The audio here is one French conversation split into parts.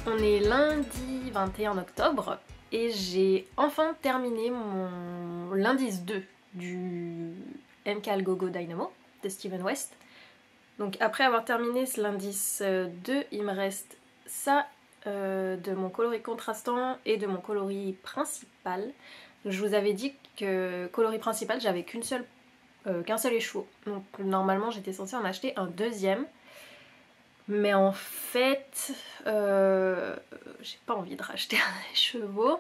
On est lundi 21 octobre et j'ai enfin terminé mon l'indice 2 du MK Gogo Dynamo de Steven West. Donc après avoir terminé ce l'indice 2, il me reste ça de mon coloris contrastant et de mon coloris principal. Je vous avais dit que coloris principal, j'avais qu'un seul écheveau. Donc normalement j'étais censée en acheter un deuxième. Mais en fait, j'ai pas envie de racheter un écheveau.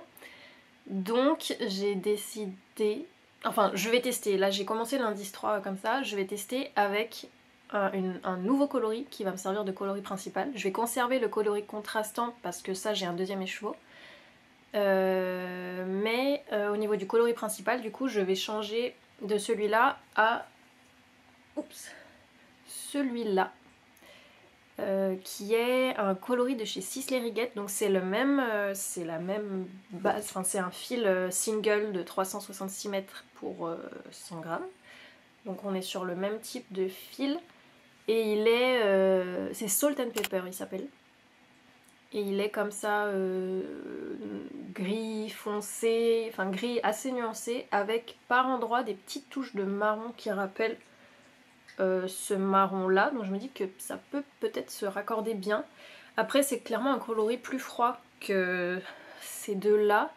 Donc j'ai décidé... Enfin, je vais tester. Là, j'ai commencé l'indice 3 comme ça. Je vais tester avec un nouveau coloris qui va me servir de coloris principal. Je vais conserver le coloris contrastant parce que ça, j'ai un deuxième écheveau. Mais au niveau du coloris principal, du coup, je vais changer de celui-là à... Oups, celui-là. Qui est un coloris de chez Sisley Rigget, donc c'est la même base, enfin c'est un fil single de 366 mètres pour 100 grammes, donc on est sur le même type de fil, et il est, c'est Salt and Pepper il s'appelle, et il est comme ça gris foncé, enfin gris assez nuancé, avec par endroits des petites touches de marron qui rappellent ce marron là, donc je me dis que ça peut peut-être se raccorder bien. Après c'est clairement un coloris plus froid que ces deux là,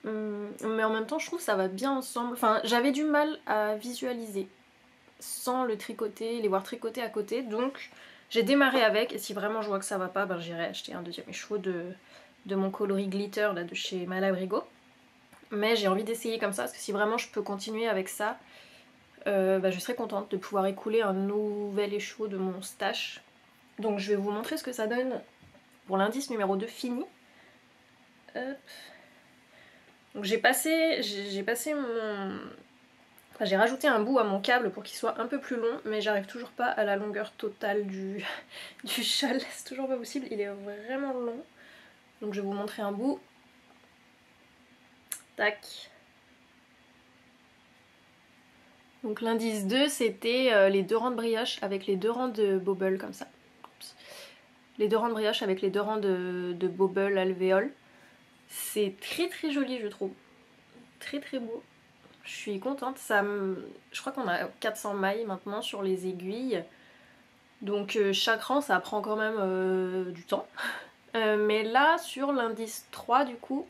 mais en même temps je trouve que ça va bien ensemble. Enfin j'avais du mal à visualiser sans le tricoter, les voir tricoter à côté, donc j'ai démarré avec, et si vraiment je vois que ça va pas, ben j'irai acheter un deuxième écheveau de mon coloris glitter là de chez Malabrigo. Mais j'ai envie d'essayer comme ça, parce que si vraiment je peux continuer avec ça, je serais contente de pouvoir écouler un nouvel écheveau de mon stash. Donc je vais vous montrer ce que ça donne pour l'indice numéro 2 fini. Hop. Donc j'ai passé mon... Enfin, j'ai rajouté un bout à mon câble pour qu'il soit un peu plus long, mais j'arrive toujours pas à la longueur totale du châle. C'est toujours pas possible, il est vraiment long. Donc je vais vous montrer un bout. Tac. Donc l'indice 2 c'était les deux rangs de brioche avec les deux rangs de bobble comme ça. Oups. Les deux rangs de brioche avec les deux rangs de bobble alvéole. C'est très très joli je trouve. Très très beau. Je suis contente. Je crois qu'on a 400 mailles maintenant sur les aiguilles. Donc chaque rang ça prend quand même du temps. Mais là sur l'indice 3 du coup,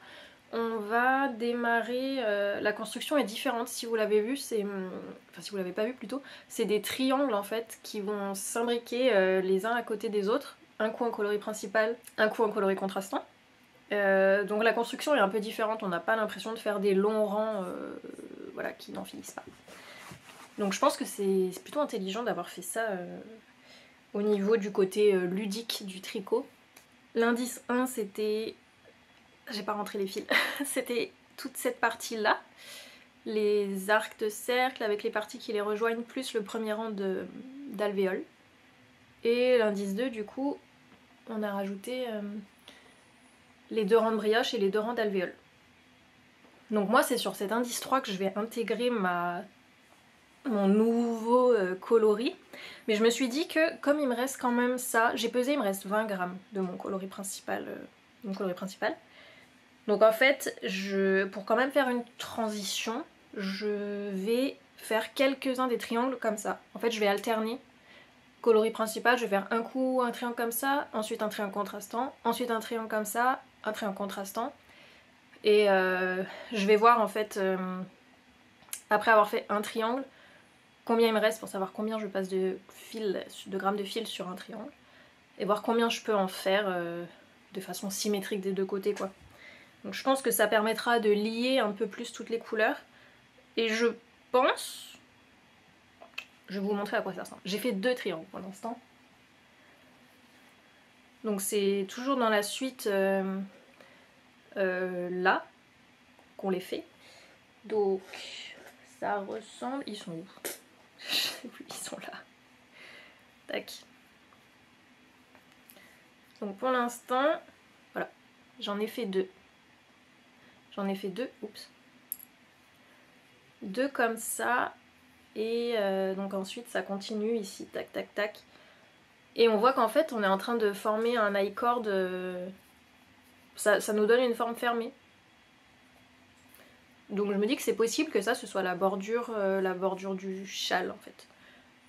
on va démarrer, la construction est différente si vous l'avez vu, enfin si vous l'avez pas vu plutôt, c'est des triangles en fait qui vont s'imbriquer les uns à côté des autres, un coup en coloris principal, un coup en coloris contrastant. Donc la construction est un peu différente, on n'a pas l'impression de faire des longs rangs voilà, qui n'en finissent pas. Donc je pense que c'est plutôt intelligent d'avoir fait ça au niveau du côté ludique du tricot. L'indice 1 c'était... J'ai pas rentré les fils. C'était toute cette partie-là, les arcs de cercle avec les parties qui les rejoignent, plus le premier rang d'alvéoles. Et l'indice 2, du coup, on a rajouté les deux rangs de brioche et les deux rangs d'alvéoles. Donc moi, c'est sur cet indice 3 que je vais intégrer mon nouveau coloris. Mais je me suis dit que, comme il me reste quand même ça, j'ai pesé, il me reste 20 grammes de mon coloris principal. Donc en fait, pour quand même faire une transition, je vais faire quelques-uns des triangles comme ça. En fait, je vais alterner. Coloris principal, je vais faire un coup un triangle comme ça, ensuite un triangle contrastant, ensuite un triangle comme ça, un triangle contrastant. Et je vais voir en fait, après avoir fait un triangle, combien il me reste pour savoir combien je passe de grammes de fil sur un triangle. Et voir combien je peux en faire de façon symétrique des deux côtés quoi. Donc je pense que ça permettra de lier un peu plus toutes les couleurs. Et je pense... Je vais vous montrer à quoi ça ressemble. J'ai fait 2 triangles pour l'instant. Donc c'est toujours dans la suite là qu'on les fait. Donc ça ressemble... Ils sont où? Je sais plus, ils sont là. Tac. Donc pour l'instant, voilà. J'en ai fait 2. J'en ai fait 2, oups. 2 comme ça. Et donc ensuite ça continue ici, tac tac tac. Et on voit qu'en fait on est en train de former un I-cord, ça nous donne une forme fermée. Donc je me dis que c'est possible que ça ce soit la bordure du châle en fait.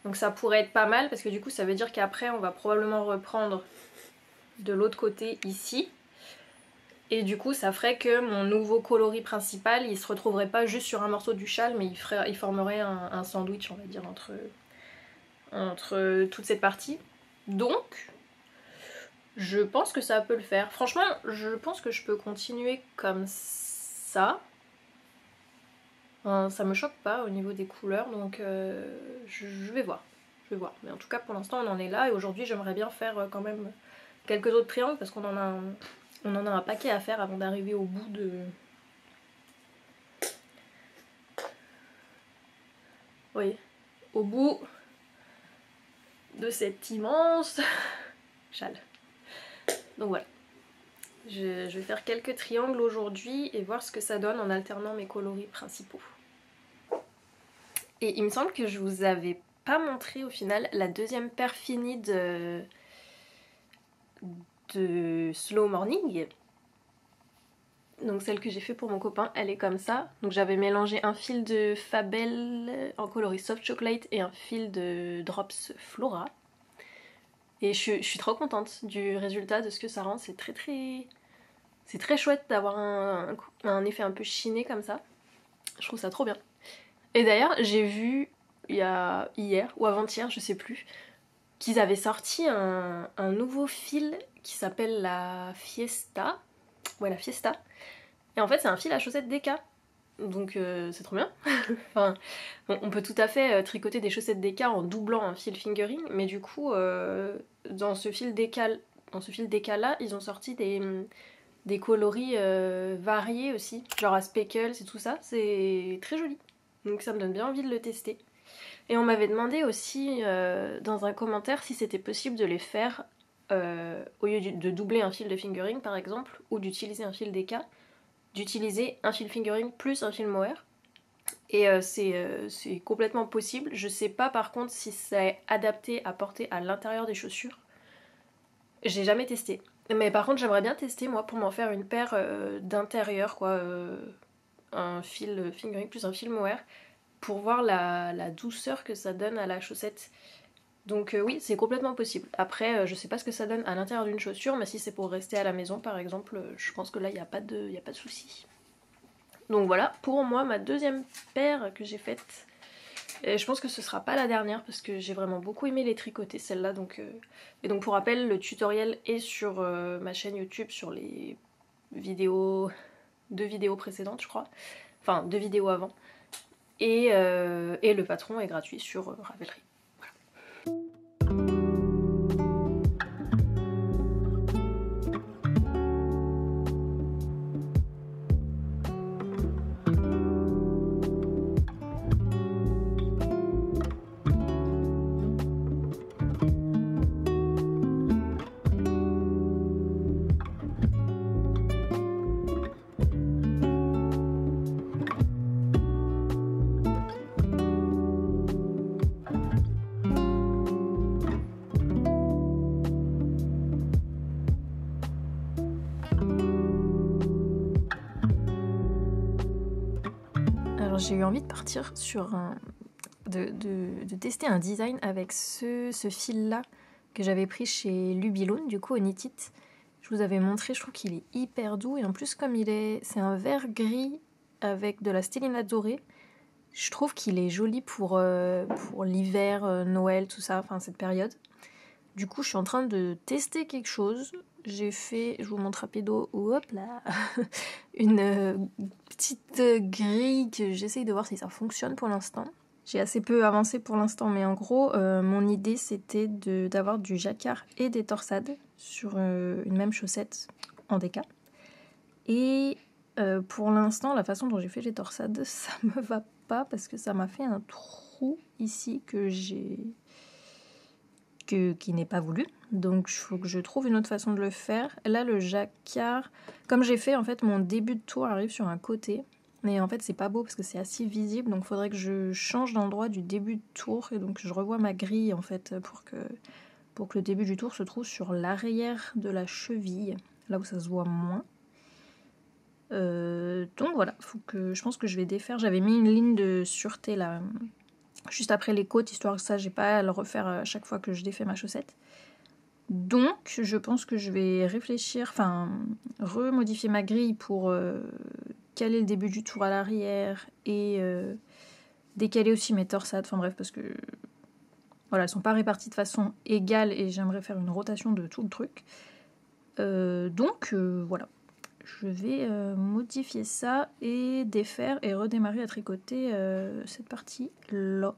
Donc ça pourrait être pas mal parce que du coup ça veut dire qu'après on va probablement reprendre de l'autre côté ici. Et du coup ça ferait que mon nouveau coloris principal il se retrouverait pas juste sur un morceau du châle, mais il formerait un sandwich on va dire entre toute cette partie. Donc je pense que ça peut le faire. Franchement je pense que je peux continuer comme ça. Ça me choque pas au niveau des couleurs, donc je vais voir. Mais en tout cas pour l'instant on en est là et aujourd'hui j'aimerais bien faire quand même quelques autres triangles parce qu'on en a un paquet à faire avant d'arriver au bout de... Oui, au bout de cet immense châle. Donc voilà. Je vais faire quelques triangles aujourd'hui et voir ce que ça donne en alternant mes coloris principaux. Et il me semble que je vous avais pas montré au final la deuxième paire finie de Slow Morning. Donc celle que j'ai fait pour mon copain, elle est comme ça. Donc j'avais mélangé un fil de Fabel en coloris Soft Chocolate et un fil de Drops Flora. Et je suis trop contente du résultat, de ce que ça rend. C'est très chouette d'avoir un effet un peu chiné comme ça. Je trouve ça trop bien. Et d'ailleurs, j'ai vu hier ou avant-hier, je sais plus, qu'ils avaient sorti un nouveau fil qui s'appelle la Fiesta. Ouais, la Fiesta. Et en fait, c'est un fil à chaussettes Deka. Donc c'est trop bien. Enfin, on peut tout à fait tricoter des chaussettes Deka en doublant un fil fingering, mais du coup, dans ce fil Deka là, ils ont sorti des coloris variés aussi, genre à speckles et tout ça. C'est très joli. Donc ça me donne bien envie de le tester. Et on m'avait demandé aussi dans un commentaire si c'était possible de les faire au lieu de doubler un fil de fingering par exemple, ou d'utiliser un fil Deka, d'utiliser un fil fingering plus un fil mohair. Et c'est complètement possible. Je sais pas par contre si c'est adapté à porter à l'intérieur des chaussures. J'ai jamais testé. Mais par contre j'aimerais bien tester moi pour m'en faire une paire d'intérieur quoi. Un fil fingering plus un fil mohair pour voir la douceur que ça donne à la chaussette. Donc oui, c'est complètement possible. Après, je sais pas ce que ça donne à l'intérieur d'une chaussure, mais si c'est pour rester à la maison par exemple, je pense que là il n'y a pas de souci. Donc voilà, pour moi, ma deuxième paire que j'ai faite. Et je pense que ce sera pas la dernière parce que j'ai vraiment beaucoup aimé les tricoter celle-là. Et donc pour rappel, le tutoriel est sur ma chaîne YouTube sur les vidéos, 2 vidéos précédentes je crois. Enfin 2 vidéos avant. Et le patron est gratuit sur Ravelry. J'ai eu envie de partir sur de tester un design avec ce fil-là que j'avais pris chez Lubiloon, du coup au Knit It. Je vous avais montré, je trouve qu'il est hyper doux et en plus comme c'est un vert gris avec de la stellina dorée, je trouve qu'il est joli pour l'hiver, Noël, tout ça, enfin cette période. Du coup je suis en train de tester quelque chose. J'ai fait, je vous montre rapido, hop là, une petite grille que j'essaye de voir si ça fonctionne pour l'instant. J'ai assez peu avancé pour l'instant, mais en gros, mon idée c'était d'avoir du jacquard et des torsades sur une même chaussette en déca. Et pour l'instant, la façon dont j'ai fait les torsades, ça me va pas parce que ça m'a fait un trou ici qui n'est pas voulu. Donc il faut que je trouve une autre façon de le faire. Là le jacquard, comme j'ai fait en fait mon début de tour arrive sur un côté, mais en fait c'est pas beau parce que c'est assez visible, donc il faudrait que je change d'endroit du début de tour et donc je revois ma grille en fait pour que le début du tour se trouve sur l'arrière de la cheville, là où ça se voit moins. Donc voilà, je pense que je vais défaire. J'avais mis une ligne de sûreté là, juste après les côtes, histoire que ça, j'ai pas à le refaire à chaque fois que je défais ma chaussette. Donc je pense que je vais réfléchir, remodifier ma grille pour caler le début du tour à l'arrière et décaler aussi mes torsades, bref, parce que voilà, elles sont pas réparties de façon égale et j'aimerais faire une rotation de tout le truc. Donc voilà, je vais modifier ça et défaire et redémarrer à tricoter cette partie là.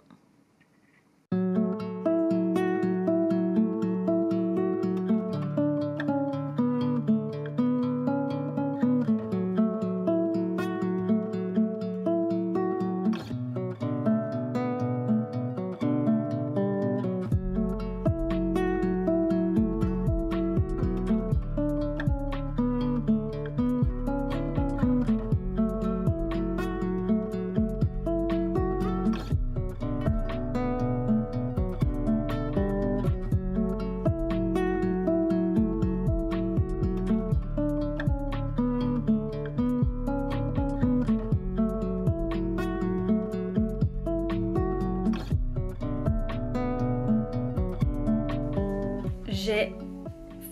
J'ai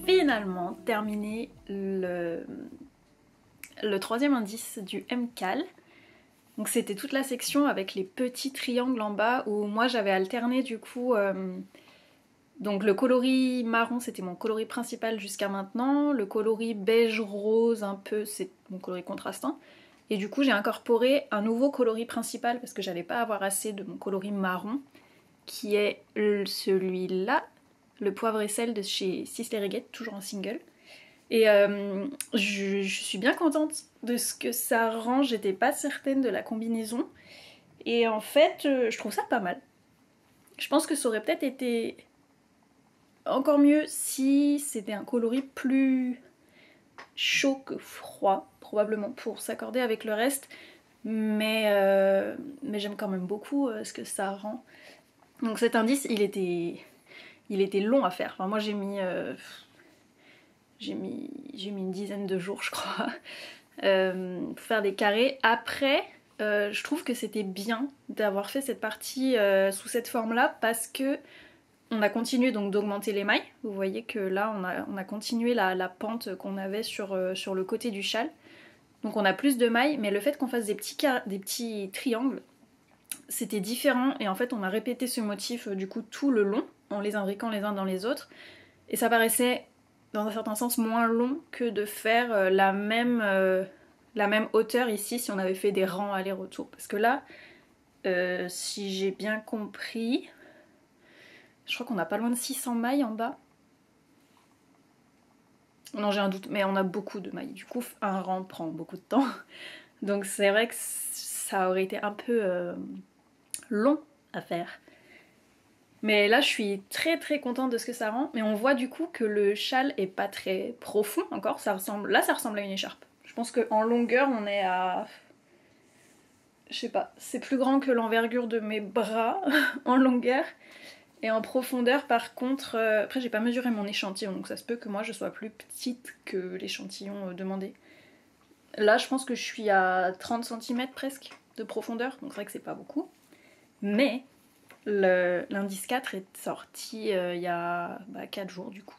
finalement terminé le troisième indice du MCAL. Donc c'était toute la section avec les petits triangles en bas où moi j'avais alterné du coup donc le coloris marron c'était mon coloris principal jusqu'à maintenant, le coloris beige rose un peu c'est mon coloris contrastant et du coup j'ai incorporé un nouveau coloris principal parce que j'allais pas avoir assez de mon coloris marron qui est celui-là, le poivre et sel de chez Sisley Rigget, toujours en single. Et je suis bien contente de ce que ça rend, j'étais pas certaine de la combinaison. Et en fait, je trouve ça pas mal. Je pense que ça aurait peut-être été encore mieux si c'était un coloris plus chaud que froid, probablement pour s'accorder avec le reste. Mais j'aime quand même beaucoup ce que ça rend. Donc cet indice, il était long à faire. Enfin, moi j'ai mis une dizaine de jours je crois pour faire des carrés. Après je trouve que c'était bien d'avoir fait cette partie sous cette forme là parce que on a continué donc d'augmenter les mailles. Vous voyez que là on a continué la pente qu'on avait sur le côté du châle. Donc on a plus de mailles, mais le fait qu'on fasse des petits triangles, c'était différent et en fait on a répété ce motif du coup tout le long en les imbriquant les uns dans les autres et ça paraissait dans un certain sens moins long que de faire la même hauteur ici si on avait fait des rangs aller-retour parce que là si j'ai bien compris je crois qu'on a pas loin de 600 mailles en bas. Non j'ai un doute mais on a beaucoup de mailles du coup un rang prend beaucoup de temps donc c'est vrai que ça aurait été un peu long à faire. Mais là je suis très très contente de ce que ça rend. Mais on voit du coup que le châle est pas très profond encore. Là ça ressemble à une écharpe. Je pense qu'en longueur on est à... Je sais pas, c'est plus grand que l'envergure de mes bras en longueur. Et en profondeur par contre... Après j'ai pas mesuré mon échantillon donc ça se peut que moi je sois plus petite que l'échantillon demandé. Là je pense que je suis à 30 cm presque de profondeur. Donc c'est vrai que c'est pas beaucoup. Mais... l'indice 4 est sorti il y a 4 jours du coup.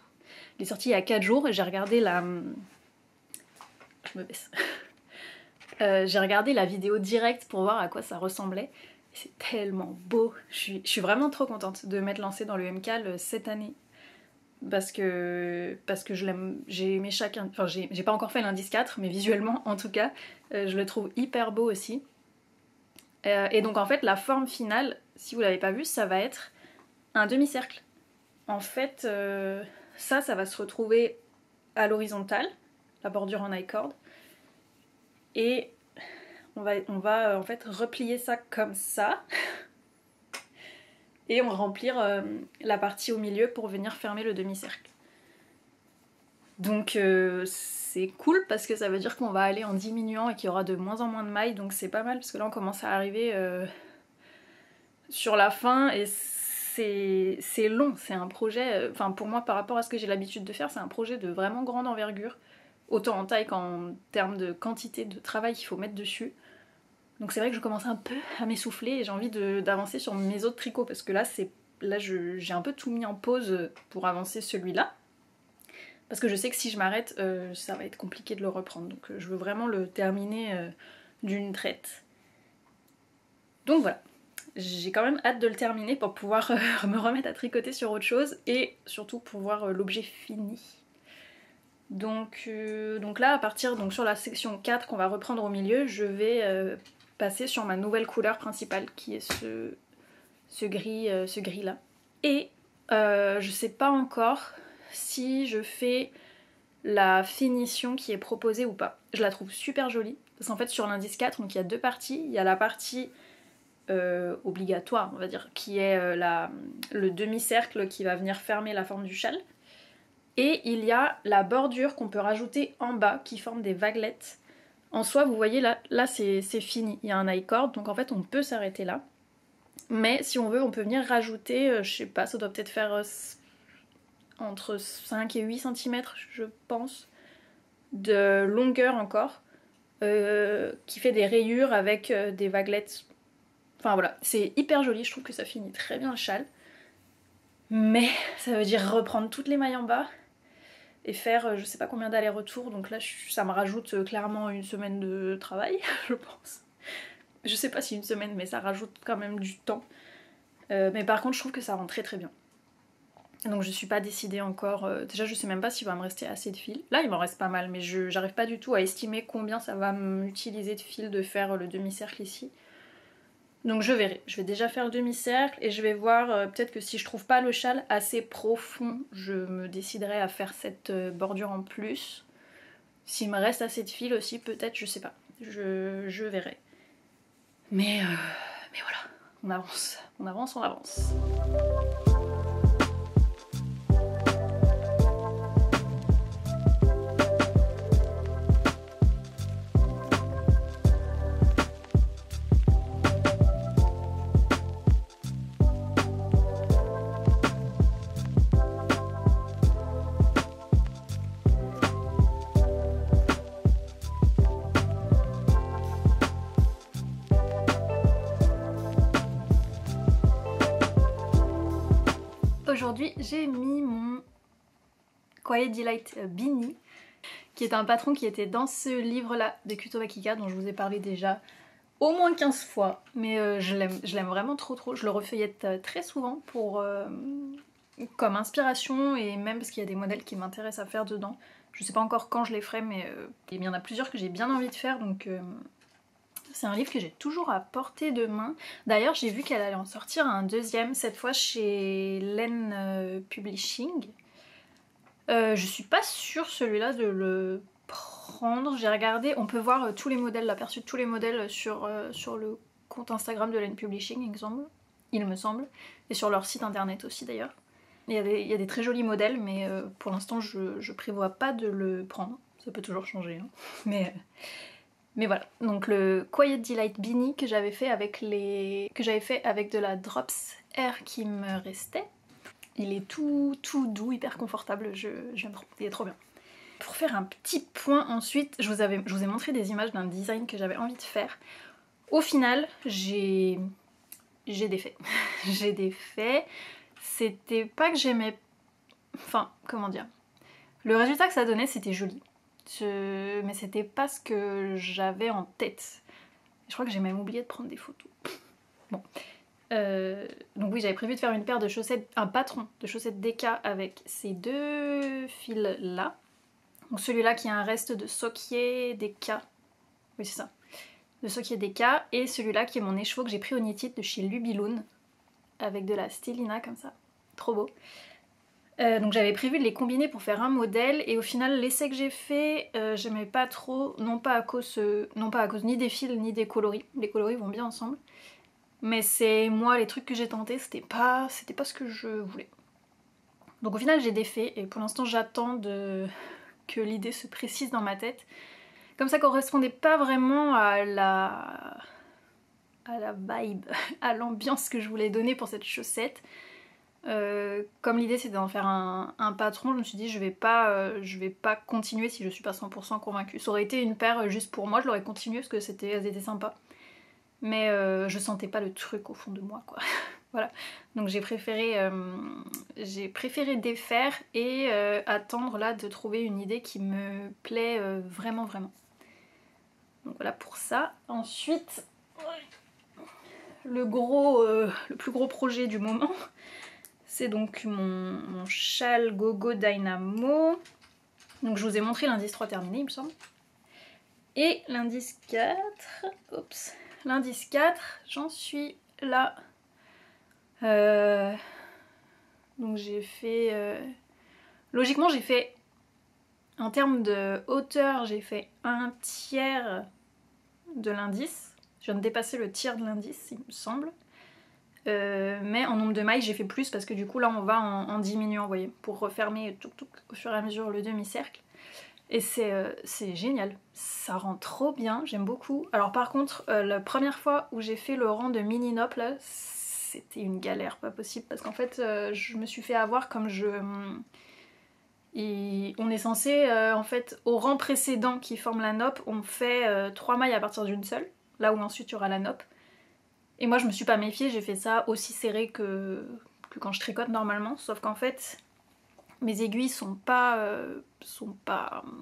Il est sorti il y a 4 jours et j'ai regardé la... Je me baisse. J'ai regardé la vidéo directe pour voir à quoi ça ressemblait. C'est tellement beau. Je suis vraiment trop contente de m'être lancée dans le MCAL cette année. Parce que je l'aime. J'ai aimé chacun... Enfin j'ai pas encore fait l'indice 4 mais visuellement en tout cas je le trouve hyper beau aussi. Et donc en fait la forme finale, si vous l'avez pas vu, ça va être un demi-cercle. En fait ça va se retrouver à l'horizontale, la bordure en I-cord. Et on va en fait replier ça comme ça. Et on va remplir la partie au milieu pour venir fermer le demi-cercle. Donc c'est cool parce que ça veut dire qu'on va aller en diminuant et qu'il y aura de moins en moins de mailles. Donc c'est pas mal parce que là on commence à arriver sur la fin et c'est long, c'est un projet, enfin pour moi par rapport à ce que j'ai l'habitude de faire, c'est un projet de vraiment grande envergure, autant en taille qu'en termes de quantité de travail qu'il faut mettre dessus. Donc c'est vrai que je commence un peu à m'essouffler et j'ai envie d'avancer sur mes autres tricots parce que là j'ai un peu tout mis en pause pour avancer celui-là. Parce que je sais que si je m'arrête, ça va être compliqué de le reprendre. Donc je veux vraiment le terminer d'une traite. Donc voilà, j'ai quand même hâte de le terminer pour pouvoir me remettre à tricoter sur autre chose et surtout pour voir l'objet fini. Donc là, à partir sur la section 4 qu'on va reprendre au milieu, je vais passer sur ma nouvelle couleur principale qui est ce gris là. Et je sais pas encore si je fais la finition qui est proposée ou pas. Je la trouve super jolie parce qu'en fait sur l'indice 4, donc il y a deux parties. Il y a la partie obligatoire, on va dire, qui est le demi-cercle qui va venir fermer la forme du châle. Et il y a la bordure qu'on peut rajouter en bas qui forme des vaguelettes. En soi, vous voyez là c'est fini. Il y a un high cord, donc en fait on peut s'arrêter là. Mais si on veut, on peut venir rajouter, je sais pas, ça doit peut-être faire entre 5 et 8 cm, je pense, de longueur encore, qui fait des rayures avec des vaguelettes. Enfin voilà, c'est hyper joli, je trouve que ça finit très bien le châle. Mais ça veut dire reprendre toutes les mailles en bas et faire je sais pas combien d'allers-retours, donc là ça me rajoute clairement une semaine de travail, je pense. Je sais pas si une semaine, mais ça rajoute quand même du temps. Mais par contre je trouve que ça rend très très bien. Donc je suis pas décidée encore, déjà je sais même pas s'il va me rester assez de fil. Là il m'en reste pas mal, mais j'arrive pas du tout à estimer combien ça va m'utiliser de fil de faire le demi-cercle ici. Donc je verrai, je vais déjà faire le demi-cercle et je vais voir, peut-être que si je trouve pas le châle assez profond, je me déciderai à faire cette bordure en plus. S'il me reste assez de fil aussi, peut-être, je sais pas, je verrai. Mais voilà, on avance, on avance, on avance. Aujourd'hui, j'ai mis mon Quiet Delight Beanie, qui est un patron qui était dans ce livre-là de Kuto Bakika, dont je vous ai parlé déjà au moins 15 fois. Mais je l'aime vraiment trop trop. Je le refeuillette très souvent comme inspiration et même parce qu'il y a des modèles qui m'intéressent à faire dedans. Je sais pas encore quand je les ferai, mais il y en a plusieurs que j'ai bien envie de faire, donc c'est un livre que j'ai toujours à portée de main. D'ailleurs, j'ai vu qu'elle allait en sortir un deuxième, cette fois chez Len Publishing. Je suis pas sûre celui-là de le prendre. J'ai regardé, on peut voir tous les modèles, l'aperçu de tous les modèles sur le compte Instagram de Len Publishing, il me semble, et sur leur site internet aussi d'ailleurs. Il y a des très jolis modèles, mais pour l'instant je prévois pas de le prendre. Ça peut toujours changer, hein. Mais voilà, donc le Quiet Delight Beanie que j'avais fait avec de la Drops Air qui me restait. Il est tout doux, hyper confortable, j'aime trop, il est trop bien. Pour faire un petit point ensuite, je vous ai montré des images d'un design que j'avais envie de faire. Au final, j'ai défait. J'ai défait. C'était pas que j'aimais... Enfin, comment dire. Le résultat que ça donnait, c'était joli. Mais c'était pas ce que j'avais en tête. Je crois que j'ai même oublié de prendre des photos. Bon. Donc oui, j'avais prévu de faire une paire de chaussettes, un patron de chaussettes Deka avec ces deux fils là. Donc celui-là qui a un reste de Sokier Deka. Oui, c'est ça. De Sokier Deka. Et celui-là qui est mon écheveau que j'ai pris au Knit It de chez Lubiloon. Avec de la stélina comme ça. Trop beau. Donc j'avais prévu de les combiner pour faire un modèle et au final l'essai que j'ai fait j'aimais pas trop, non pas à cause ni des fils ni des coloris. Les coloris vont bien ensemble. Mais c'est moi, les trucs que j'ai tentés, c'était pas ce que je voulais. Donc au final j'ai défait et pour l'instant j'attends que l'idée se précise dans ma tête. Comme ça correspondait pas vraiment à la vibe, à l'ambiance que je voulais donner pour cette chaussette. Comme l'idée c'était d'en faire un patron, je me suis dit je vais pas continuer si je suis pas 100% convaincue. Ça aurait été une paire juste pour moi, je l'aurais continué parce que elles étaient sympas. Mais je sentais pas le truc au fond de moi, quoi. Voilà. Donc j'ai préféré défaire et attendre là de trouver une idée qui me plaît vraiment vraiment. Donc voilà pour ça. Ensuite, le plus gros projet du moment, c'est donc mon châle Gogo Dynamo. Donc je vous ai montré l'indice 3 terminé, il me semble. Et l'indice 4, oups, l'indice 4, j'en suis là. Donc j'ai fait... Logiquement j'ai fait, en termes de hauteur, j'ai fait un tiers de l'indice. Je viens de dépasser le tiers de l'indice, il me semble. Mais en nombre de mailles, j'ai fait plus parce que du coup là on va en diminuant, vous voyez, pour refermer tout au fur et à mesure le demi-cercle. Et c'est génial, ça rend trop bien, j'aime beaucoup. Alors par contre, la première fois où j'ai fait le rang de mini nope là, c'était une galère pas possible parce qu'en fait je me suis fait avoir comme on est censé, en fait, au rang précédent qui forme la nope, on fait 3 mailles à partir d'une seule, là où ensuite il y aura la nope. Et moi je me suis pas méfiée, j'ai fait ça aussi serré que quand je tricote normalement, sauf qu'en fait mes aiguilles sont pas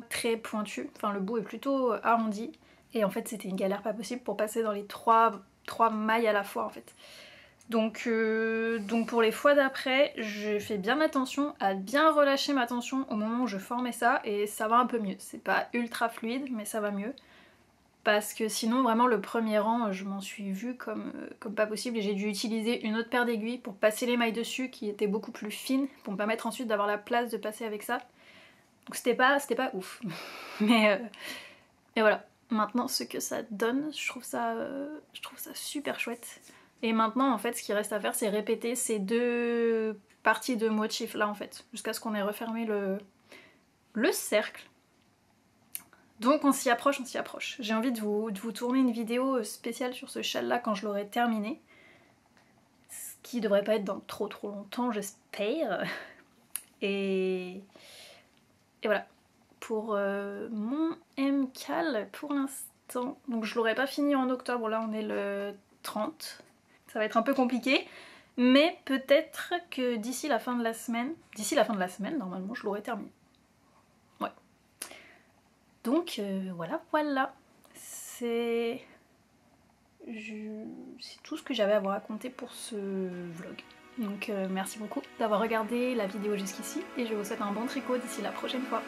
très pointues, enfin le bout est plutôt arrondi, et en fait c'était une galère pas possible pour passer dans les 3 mailles à la fois en fait. Donc pour les fois d'après, je fais bien attention à bien relâcher ma tension au moment où je formais ça, et ça va un peu mieux. C'est pas ultra fluide, mais ça va mieux. Parce que sinon vraiment le premier rang je m'en suis vue comme pas possible et j'ai dû utiliser une autre paire d'aiguilles pour passer les mailles dessus qui étaient beaucoup plus fines pour me permettre ensuite d'avoir la place de passer avec ça. Donc c'était pas ouf. Mais voilà, maintenant ce que ça donne, je trouve ça super chouette. Et maintenant en fait ce qui reste à faire c'est répéter ces 2 parties de motif là en fait, jusqu'à ce qu'on ait refermé le cercle. Donc on s'y approche, on s'y approche. J'ai envie de vous tourner une vidéo spéciale sur ce châle là quand je l'aurai terminé. Ce qui devrait pas être dans trop longtemps, j'espère. Et voilà. Pour mon MCAL pour l'instant. Donc je l'aurai pas fini en octobre, là on est le 30. Ça va être un peu compliqué. Mais peut-être que d'ici la fin de la semaine, normalement je l'aurai terminé. Donc voilà, c'est tout ce que j'avais à vous raconter pour ce vlog. Donc merci beaucoup d'avoir regardé la vidéo jusqu'ici et je vous souhaite un bon tricot d'ici la prochaine fois.